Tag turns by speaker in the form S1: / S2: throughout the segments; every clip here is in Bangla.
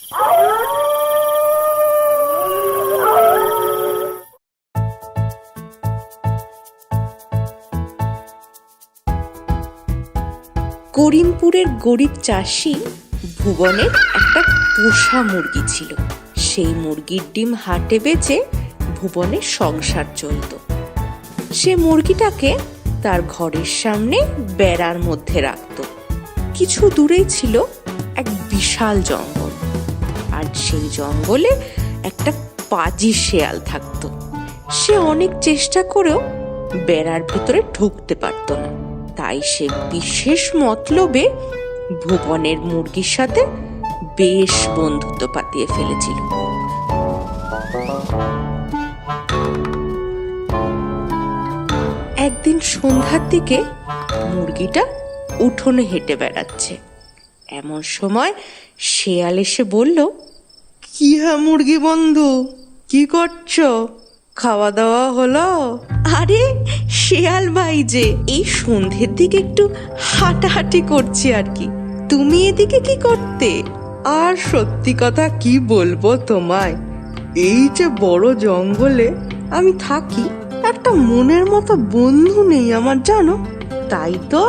S1: করিমপুরের গরিব চাষি ভুবনের একটা পোষা মুরগি ছিল। সেই মুরগির ডিম হাটে বেচে ভুবনের সংসার চলত। সে মুরগিটাকে তার ঘরের সামনে বেড়ার মধ্যে রাখত। কিছু দূরেই ছিল এক বিশাল জঙ্গল, আর সেই জঙ্গলে একটা পাজি শেয়াল থাকত। সে অনেক চেষ্টা করেও বেড়ার ভিতরে ঢুকতে পারত না। তাই সে বিশেষ মতলবে ভুবনের মুরগির সাথে বেশ বন্ধুত্ব পাতিয়ে ফেলেছিল। একদিন সন্ধ্যার দিকে মুরগিটা উঠোনে হেঁটে বেড়াচ্ছে। এমন সময় শেয়াল এসে বলল,
S2: কি হ্যাঁ মুরগি বন্ধু, কি করছো? খাওয়া দাওয়া হলো?
S1: আরে শেয়াল ভাই যে, এই সন্ধ্যের দিকে একটু হাঁটাহাঁটি করছি আর কি। তুমি এদিকে কি করতে?
S2: আর সত্যি কথা কি বলবো তোমায়, এই যে বড় জঙ্গলে আমি থাকি, একটা মনের মতো বন্ধু নেই আমার, জানো। তাই তো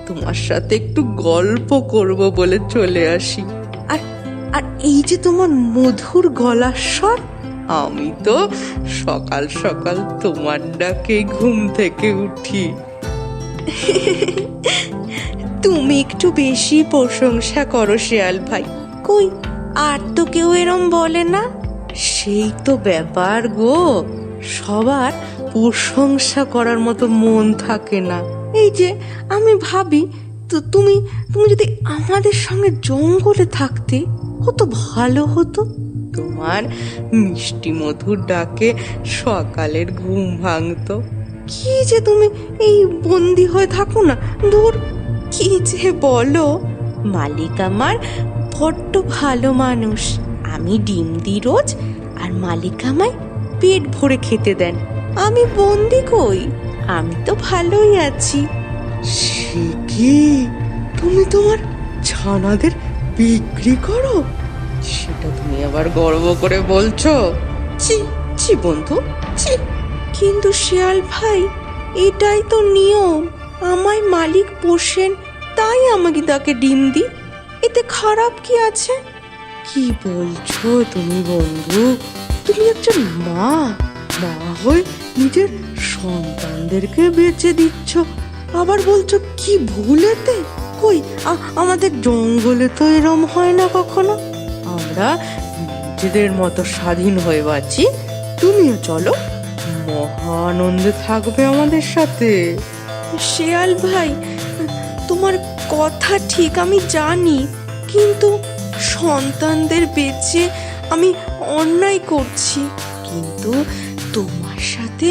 S2: তোমার সাথে একটু গল্প করব বলে চলে আসি।
S1: আর আর এই যে তোমার মধুর গলার স্বর,
S2: আমি তো সকাল সকাল তোমার ডাকে ঘুম থেকে উঠি।
S1: তুমি একটু বেশি প্রশংসা করো শেয়াল ভাই। কই আর তো কেউ এরম বলে না।
S2: সেই তো ব্যাপার গো, সবার প্রশংসা করার মতো মন থাকে না। এই যে আমি ভাবি, তো তুমি যদি আমাদের সঙ্গে জঙ্গলে থাকতে কত ভালো হতো। তোমার মিষ্টি মধুর ডাকে সকালের ঘুম ভাঙতো। কি যে তুমি এই বন্দি হয়ে থাকো না, দূর।
S1: কি যে বলো, মালিক আমার বড্ড ভালো মানুষ। আমি ডিম দিই রোজ, আর মালিক আমায় পেট ভরে খেতে দেন। আমি বন্দি কই, আমি তো ভালোই আছি।
S2: সে কি, তুমি তোমার ছানাদের বিক্রি করো? সেটা তুমি আবার গর্ব করে বলছো?
S1: ছি ছি বন্ধু, ছি। কিন্তু শিয়াল ভাই, এটাই তো নিয়ম। আমায় মালিক পোষেন, তাই আমাকে তাকে ডিম দিই। এতে খারাপ কি আছে?
S2: কি বলছো তুমি বন্ধু? তুমি একজন মা হয়ে নিজের সন্তানদেরকে বেঁচে দিচ্ছ, আবার বলছো কি ভুলেতে? কই আমাদের জঙ্গলে তো এরম হয় না কখনো। আমরা নিজেদের মতো স্বাধীন হয়ে বাঁচি। তুমিও চলো, মহা আনন্দে থাকবে আমাদের সাথে।
S1: শিয়াল ভাই, তোমার কথা ঠিক, আমি জানি, কিন্তু সন্তানদের বেঁচে আমি অন্যায় করছি। কিন্তু তোমার সাথে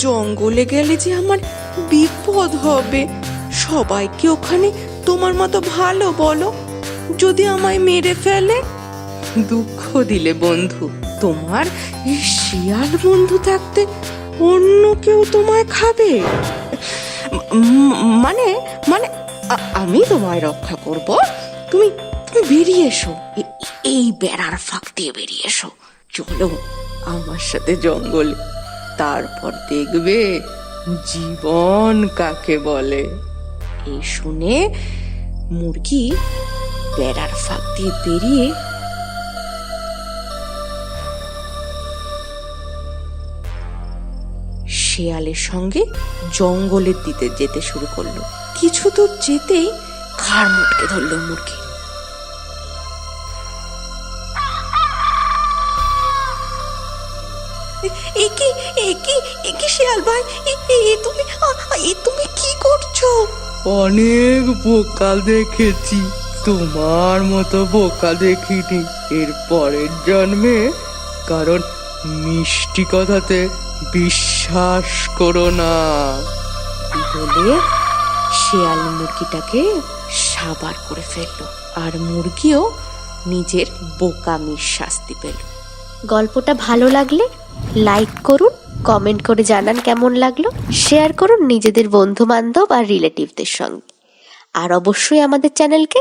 S1: জঙ্গলে গেলে যে আমার বিপদ হবে। সবাই কি ওখানে তোমার মতো ভালো বলো? যদি আমায় মেরে ফেলে?
S2: দুঃখ দিলে বন্ধু, তোমার শিয়াল বন্ধু থাকতে অন্য কেউ তোমায় খাবে? মানে মানে আমি তোমায় রক্ষা করব। তুমি বেরিয়ে এসো, এই বেড়ার ফাঁক দিয়ে বেরিয়ে এসো। চলো আমার সাথে জঙ্গলে, তারপর দেখবে জীবন কাকে বলে।
S1: এই শুনে মুরগি বেড়ার ফাঁক দিয়ে বেরিয়ে শেয়ালের সঙ্গে জঙ্গলের দিকে যেতে শুরু করলো। কিছু দূর যেতেই ঘাড় মুটকে ধরলো মুরগি। একি শিয়াল ভাই, তুমি কি করছো?
S2: অনেক বোকা দেখেছি, তোমার মতো বোকা দেখিনি এর পরের জন্মে। কারণ মিষ্টি কথাতে বিশ্বাস করো না।
S1: বলে শিয়াল মুরগিটাকে সাবার করে ফেললো, আর মুরগিও নিজের বোকামির শাস্তি পেল।
S3: গল্পটা ভালো লাগলে লাইক করুন, কমেন্ট করে জানান কেমন লাগলো, শেয়ার করুন নিজেদের বন্ধু বান্ধব আর রিলেটিভদের সঙ্গে, আর অবশ্যই আমাদের চ্যানেলকে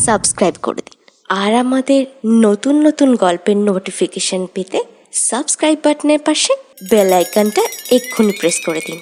S3: সাবস্ক্রাইব করে দিন। আর আমাদের নতুন নতুন গল্পের নোটিফিকেশন পেতে সাবস্ক্রাইব বাটনের পাশে বেল আইকনটা এক্ষুনি প্রেস করে দিন।